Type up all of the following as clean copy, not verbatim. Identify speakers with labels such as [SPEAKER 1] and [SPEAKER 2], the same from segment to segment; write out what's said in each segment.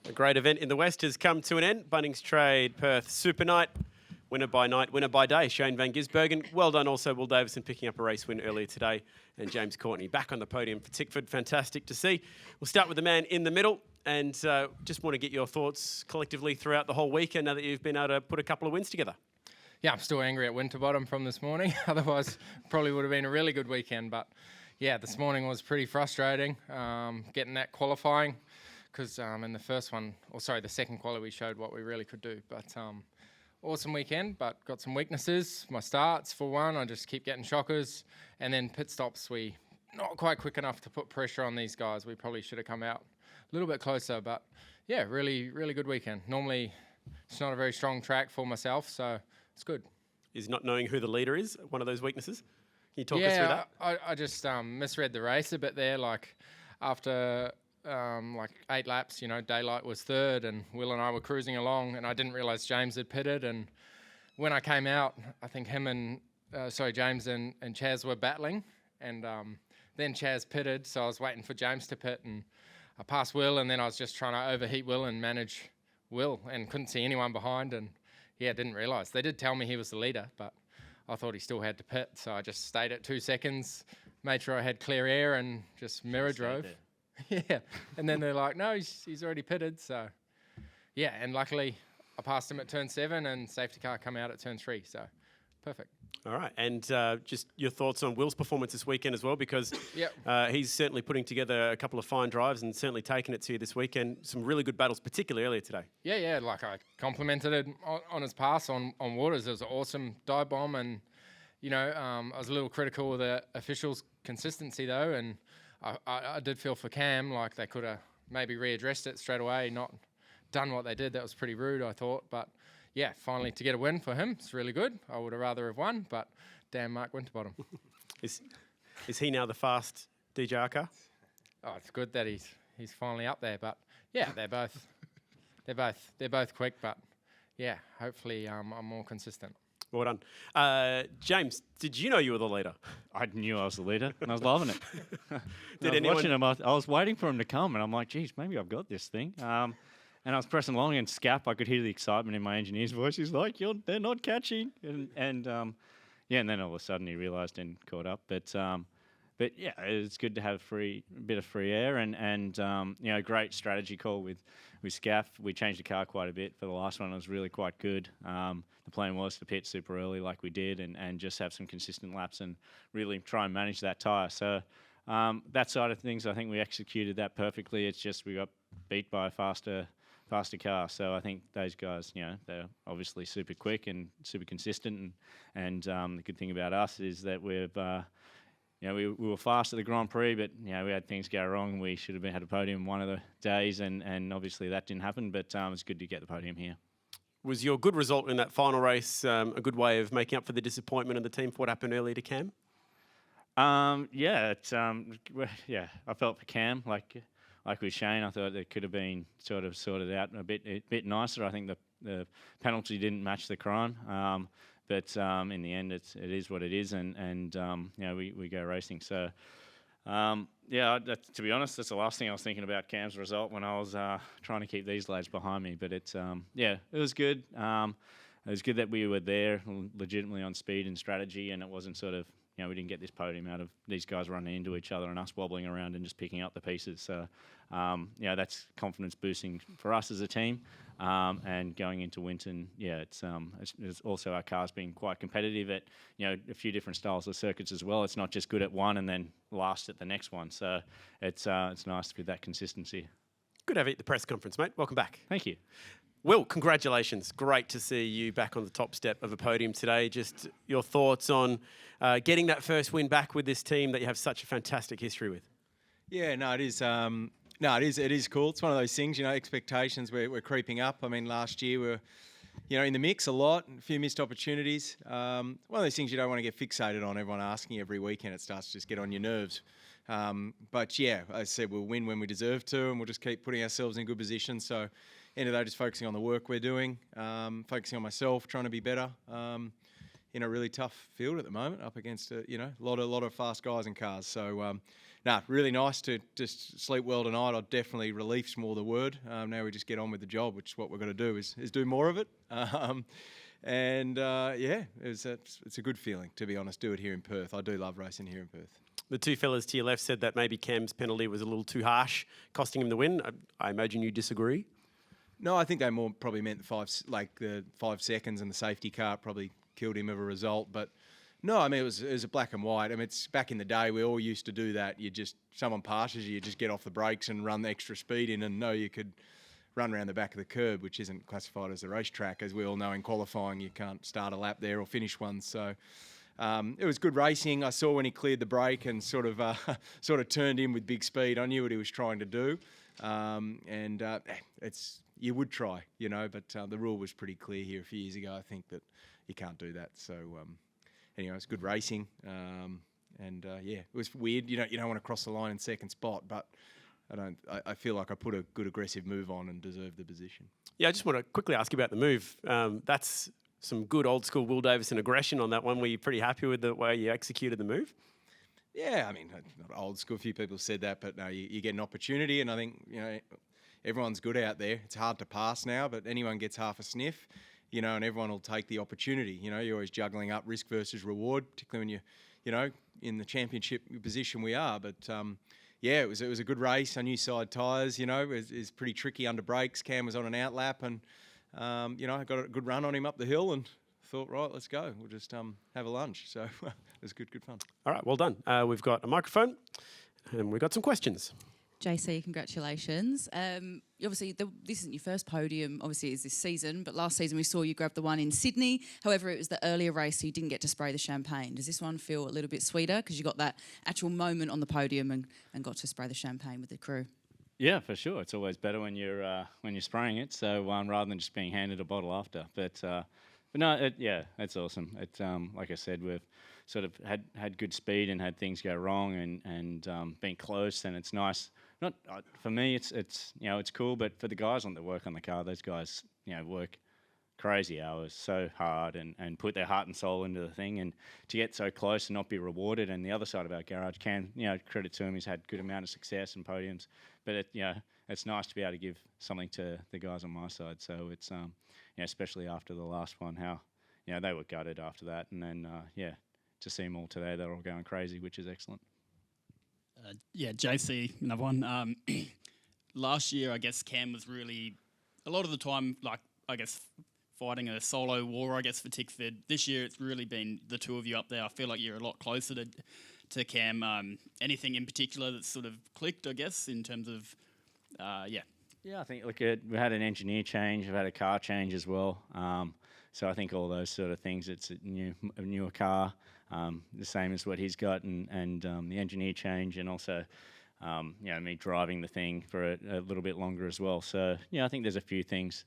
[SPEAKER 1] A great event in the West has come to an end. Bunnings Trade, Perth SuperNight. Winner by night, winner by day, Shane van Gisbergen. Well done also, Will Davison picking up a race win earlier today. And James Courtney back on the podium for Tickford. Fantastic to see. We'll start with the man in the middle. And just want to get your thoughts collectively throughout the whole weekend now that you've been able to put a couple of wins together.
[SPEAKER 2] Yeah, I'm still angry at Winterbottom from this morning. Otherwise, probably would have been a really good weekend. But yeah, this morning was pretty frustrating, getting that qualifying. Because in the first one, the second quali, we showed what we really could do. But awesome weekend, but got some weaknesses. My starts, for one, I just keep getting shockers. And then pit stops, we not quite quick enough to put pressure on these guys. We probably should have come out a little bit closer. But yeah, really, really good weekend. Normally, it's not a very strong track for myself, so it's good.
[SPEAKER 1] Is not knowing who the leader is one of those weaknesses? Can you talk us through that?
[SPEAKER 2] I just misread the race a bit there. Like, after 8 laps, Daylight was third and Will and I were cruising along, and I didn't realise James had pitted. And when I came out, I think James and Chaz were battling, and then Chaz pitted, so I was waiting for James to pit, and I passed Will, and then I was just trying to overheat Will and manage Will, and couldn't see anyone behind, and yeah, didn't realise. They did tell me he was the leader, but I thought he still had to pit, so I just stayed at 2 seconds, made sure I had clear air, and just mirror drove. Yeah, and then they're like, no, he's already pitted, so yeah, and luckily I passed him at turn 7 and safety car come out at turn 3, so perfect.
[SPEAKER 1] All right, and just your thoughts on Will's performance this weekend as well, because he's certainly putting together a couple of fine drives and certainly taking it to you this weekend. Some really good battles, particularly earlier today. Yeah,
[SPEAKER 2] like I complimented it on his pass on Waters. It was an awesome dive bomb, and I was a little critical of the officials' consistency though, and I did feel for Cam, like they could have maybe readdressed it straight away, not done what they did. That was pretty rude, I thought. But yeah, finally to get a win for him, it's really good. I would have rather have won, but damn Mark Winterbottom.
[SPEAKER 1] Is he now the fast DJR car?
[SPEAKER 2] Oh, it's good that he's finally up there. But yeah, they're both quick. But yeah, hopefully I'm more consistent.
[SPEAKER 1] Well done. James, did you know you were the leader?
[SPEAKER 3] I knew I was the leader, and I was loving it.
[SPEAKER 1] Watching
[SPEAKER 3] him, I was waiting for him to come, and I'm like, geez, maybe I've got this thing. And I was pressing along, and Scap, I could hear the excitement in my engineer's voice. He's like, they're not catching. And then all of a sudden he realised and caught up. But yeah, it's good to have a bit of free air, and great strategy call with Scaff. We changed the car quite a bit for the last one. It was really quite good. The plan was to pit super early like we did, and just have some consistent laps and really try and manage that tyre. So that side of things, I think we executed that perfectly. It's just we got beat by a faster car. So I think those guys, they're obviously super quick and super consistent. And the good thing about us is that we've we were fast at the Grand Prix, but we had things go wrong. We should have had a podium one of the days, and obviously that didn't happen. But it's good to get the podium here.
[SPEAKER 1] Was your good result in that final race a good way of making up for the disappointment of the team for what happened earlier to Cam?
[SPEAKER 3] I felt for Cam like with Shane. I thought it could have been sort of sorted out a bit nicer. I think the penalty didn't match the crime. But in the end, it is what it is, and we go racing. So, to be honest, that's the last thing I was thinking about Cam's result when I was trying to keep these lads behind me. But it was good. It was good that we were there legitimately on speed and strategy, and it wasn't sort of, we didn't get this podium out of these guys running into each other and us wobbling around and just picking up the pieces. So, that's confidence boosting for us as a team. And going into Winton, it's also our cars being quite competitive at, a few different styles of circuits as well. It's not just good at one and then last at the next one. So it's nice with that consistency.
[SPEAKER 1] Good to have you at the press conference, mate. Welcome back.
[SPEAKER 3] Thank you.
[SPEAKER 1] Will, congratulations. Great to see you back on the top step of a podium today. Just your thoughts on getting that first win back with this team that you have such a fantastic history with.
[SPEAKER 4] Yeah, no, it is. It is cool. It's one of those things, expectations we're creeping up. I mean, last year we were, in the mix a lot, a few missed opportunities. One of those things you don't want to get fixated on, everyone asking every weekend. It starts to just get on your nerves. But yeah, as I said, we'll win when we deserve to, and we'll just keep putting ourselves in good position. So, end of the day, just focusing on the work we're doing, focusing on myself, trying to be better. In a really tough field at the moment, up against a lot of fast guys and cars. So really nice to just sleep well tonight. I definitely relief's more the word. Now we just get on with the job, which is what we're going to do is do more of it. It's a good feeling, to be honest. Do it here in Perth. I do love racing here in Perth.
[SPEAKER 1] The two fellas to your left said that maybe Cam's penalty was a little too harsh, costing him the win. I imagine you disagree.
[SPEAKER 4] No, I think they more probably meant the 5 seconds and the safety car probably killed him of a result. But no, I mean, it was a black and white. I mean, it's back in the day, we all used to do that. Someone passes you just get off the brakes and run the extra speed in, and you could run around the back of the curb, which isn't classified as a racetrack. As we all know, in qualifying, you can't start a lap there or finish one. So it was good racing. I saw when he cleared the brake and sort of turned in with big speed. I knew what he was trying to do. You would try, but the rule was pretty clear here a few years ago, I think, that you can't do that. So anyway, it was good racing. It was weird. You don't want to cross the line in second spot, but I feel like I put a good aggressive move on and deserved the position. Yeah,
[SPEAKER 1] I just want to quickly ask you about the move. That's some good old school Will Davison aggression on that one. Were you pretty happy with the way you executed the move?
[SPEAKER 4] Yeah, I mean, not old school. A few people said that, but no, you get an opportunity, and I think everyone's good out there. It's hard to pass now, but anyone gets half a sniff, and everyone will take the opportunity. You're always juggling up risk versus reward, particularly when you're, in the championship position we are. But it was a good race. I knew side tyres, is pretty tricky under brakes. Cam was on an out lap, and I got a good run on him up the hill, and thought, right, let's go. We'll just have a lunch. So it was good fun.
[SPEAKER 1] All right, well done. We've got a microphone, and we've got some questions.
[SPEAKER 5] JC, congratulations. Obviously, this isn't your first podium, obviously, it's this season, but last season we saw you grab the one in Sydney. However, it was the earlier race, so you didn't get to spray the champagne. Does this one feel a little bit sweeter because you got that actual moment on the podium and got to spray the champagne with the crew?
[SPEAKER 3] Yeah, for sure. It's always better when you're spraying it, so rather than just being handed a bottle after. But no, it's awesome. It's like I said, we've sort of had good speed and had things go wrong and been close, and it's nice. Not for me, it's cool, but for the guys that work on the car, those guys work crazy hours, so hard, and put their heart and soul into the thing, and to get so close and not be rewarded. And the other side of our garage, credit to him, he's had good amount of success and podiums, but it's nice to be able to give something to the guys on my side. So it's especially after the last one, how they were gutted after that, and then to see them all today, they're all going crazy, which is excellent.
[SPEAKER 6] JC, another one. Last year, I guess Cam was really, a lot of the time, fighting a solo war, for Tickford. This year, it's really been the two of you up there. I feel like you're a lot closer to Cam. Anything in particular that's sort of clicked, I guess, in terms of,
[SPEAKER 3] Yeah, I think we had an engineer change, we've had a car change as well. So I think all those sort of things, it's a newer car, the same as what he's got, and the engineer change, and also me driving the thing for a little bit longer as well. So I think there's a few things.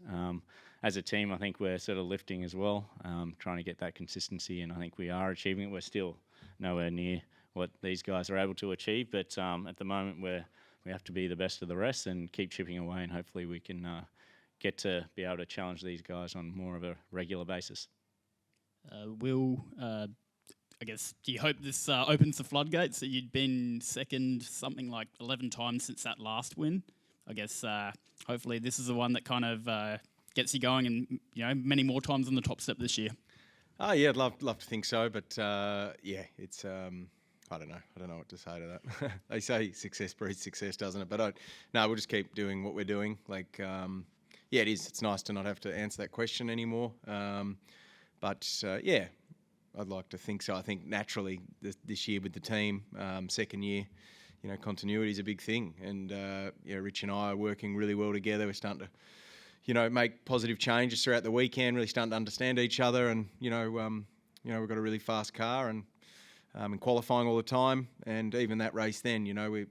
[SPEAKER 3] As a team, I think we're sort of lifting as well, trying to get that consistency, and I think we are achieving it. We're still nowhere near what these guys are able to achieve, but at the moment we have to be the best of the rest and keep chipping away, and hopefully we can get to be able to challenge these guys on more of a regular basis.
[SPEAKER 6] Will, I guess, do you hope this opens the floodgates? That you'd been second something like 11 times since that last win. I guess hopefully this is the one that kind of gets you going, and many more times on the top step this year.
[SPEAKER 4] Oh yeah, I'd love to think so, but it's I don't know what to say to that. They say success breeds success, doesn't it? But we'll just keep doing what we're doing. It is. It's nice to not have to answer that question anymore. I'd like to think so. I think naturally this year with the team, second year, continuity is a big thing. And Rich and I are working really well together. We're starting to, make positive changes throughout the weekend. Really starting to understand each other. And we've got a really fast car and in qualifying all the time. And even that race then, we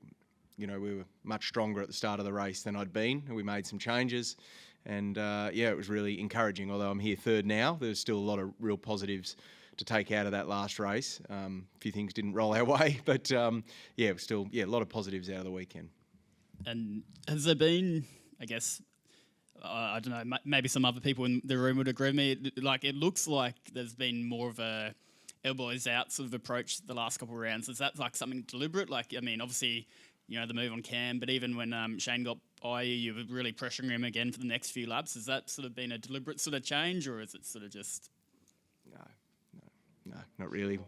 [SPEAKER 4] were much stronger at the start of the race than I'd been. We made some changes. And it was really encouraging. Although I'm here third now, there's still a lot of real positives to take out of that last race. A few things didn't roll our way, but it was still a lot of positives out of the weekend.
[SPEAKER 6] And has there been, I guess, I don't know, maybe some other people in the room would agree with me, it looks like there's been more of a elbows out sort of approach the last couple of rounds. Is that like something deliberate? Like, I mean, obviously, the move on Cam, but even when Shane got by you were really pressuring him again for the next few laps. Has that sort of been a deliberate sort of change, or is it sort of just...
[SPEAKER 4] No, not really.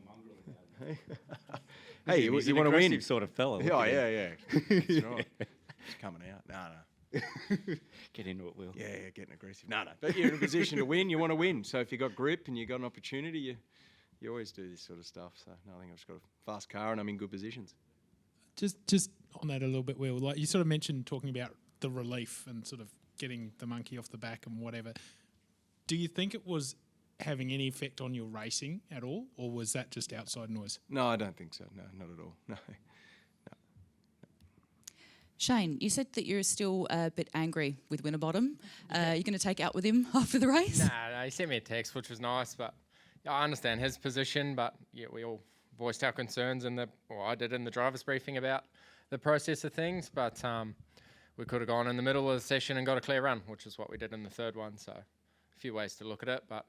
[SPEAKER 3] Hey,
[SPEAKER 4] you
[SPEAKER 3] he's an
[SPEAKER 4] want to win.
[SPEAKER 3] aggressive sort of fella.
[SPEAKER 4] Oh, yeah. That's right. It's coming out. No.
[SPEAKER 3] Get into it, Will.
[SPEAKER 4] Yeah, getting aggressive. No. But you're in a position to win. You want to win. So if you've got grip and you've got an opportunity, you always do this sort of stuff. So no, I think I've just got a fast car and I'm in good positions.
[SPEAKER 7] Just on that a little bit, Will, like you sort of mentioned talking about the relief and sort of getting the monkey off the back and whatever. Do you think it was having any effect on your racing at all, or was that just outside noise?
[SPEAKER 4] No, I don't think so. No, not at all. No.
[SPEAKER 5] Shane, you said that you're still a bit angry with Winterbottom. You're going to take out with him after the race?
[SPEAKER 2] Nah, he sent me a text, which was nice, but I understand his position, but yeah, we all voiced our concerns I did in the driver's briefing about the process of things, but we could have gone in the middle of the session and got a clear run, which is what we did in the third one, so a few ways to look at it, but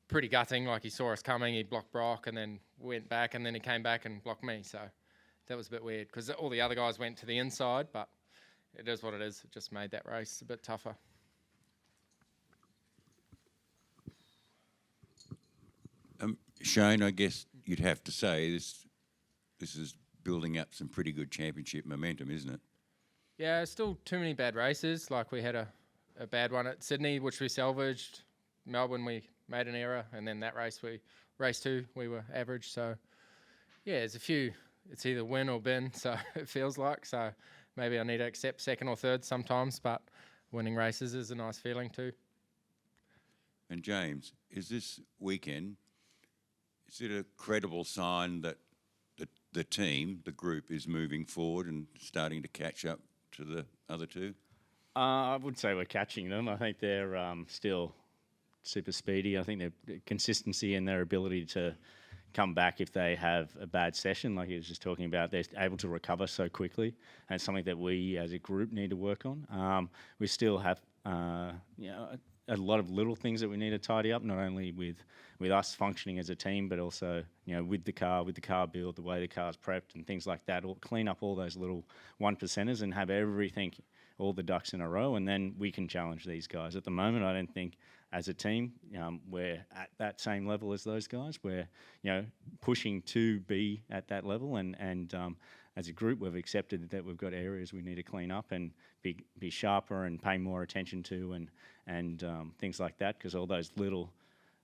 [SPEAKER 2] pretty gutting. Like, he saw us coming, he blocked Brock and then went back, and then he came back and blocked me, so that was a bit weird because all the other guys went to the inside, but it is what it is. It just made that race a bit tougher.
[SPEAKER 8] Shane, I guess you'd have to say this is building up some pretty good championship momentum, isn't it?
[SPEAKER 2] Yeah, still too many bad races. Like, we had a bad one at Sydney, which we salvaged. Melbourne, we made an error, and then that race, race 2, we were average. So, yeah, there's a few. It's either win or bin, so it feels like. So maybe I need to accept second or third sometimes, but winning races is a nice feeling too.
[SPEAKER 8] And James, is this weekend, is it a credible sign that the team, the group, is moving forward and starting to catch up to the other two?
[SPEAKER 3] I would say we're catching them. I think they're still super speedy. I think their consistency and their ability to come back if they have a bad session, like he was just talking about, they're able to recover so quickly, and it's something that we as a group need to work on. We still have a lot of little things that we need to tidy up, not only with us functioning as a team, but also with the car build, the way the car's prepped and things like that. Or clean up all those little 1%ers and have everything, all the ducks in a row, and then we can challenge these guys. At the moment, I don't think as a team we're at that same level as those guys. We're pushing to be at that level, and as a group, we've accepted that we've got areas we need to clean up and be sharper and pay more attention to, and things like that, because all those little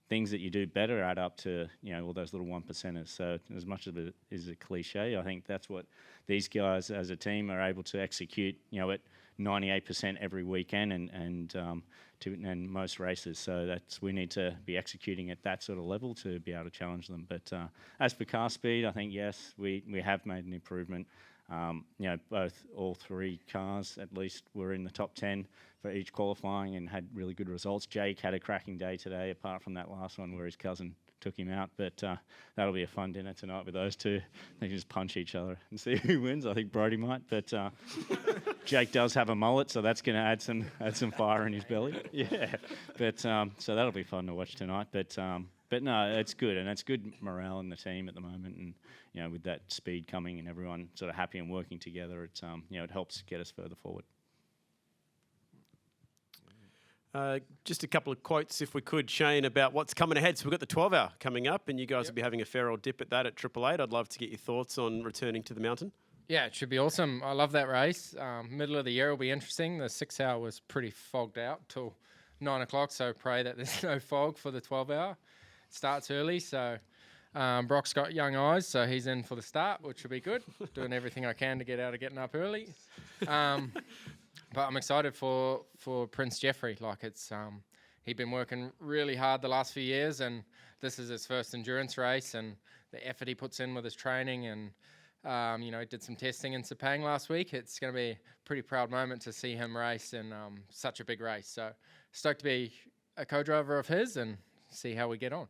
[SPEAKER 3] things that you do better add up to all those little 1%ers. So as much as it is a cliche, I think that's what these guys as a team are able to execute at 98% every weekend and most races. So we need to be executing at that sort of level to be able to challenge them. But as for car speed, I think yes, we have made an improvement. All three cars at least were in the top 10 for each qualifying and had really good results. Jake had a cracking day today, apart from that last one where his cousin took him out. But that'll be a fun dinner tonight with those two. They can just punch each other and see who wins. I think Brody might, but Jake does have a mullet, so that's going to add some fire in his belly. Yeah, but so that'll be fun to watch tonight. But no, it's good, and it's good morale in the team at the moment, and with that speed coming and everyone sort of happy and working together, it's it helps get us further forward.
[SPEAKER 1] Just a couple of quotes, if we could, Shane, about what's coming ahead. So we've got the 12-hour coming up, and you guys will be having a fair old dip at that at 888. I'd love to get your thoughts on returning to the mountain.
[SPEAKER 2] Yeah, it should be awesome. I love that race. Middle of the year will be interesting. The 6-hour was pretty fogged out till 9 o'clock, so pray that there's no fog for the 12-hour. It starts early, so Brock's got young eyes, so he's in for the start, which will be good. Doing everything I can to get out of getting up early. But I'm excited for Prince Jeffrey. Like, it's he'd been working really hard the last few years, and this is his first endurance race, and the effort he puts in with his training, and did some testing in Sepang last week. It's going to be a pretty proud moment to see him race in such a big race. So stoked to be a co-driver of his and see how we get on.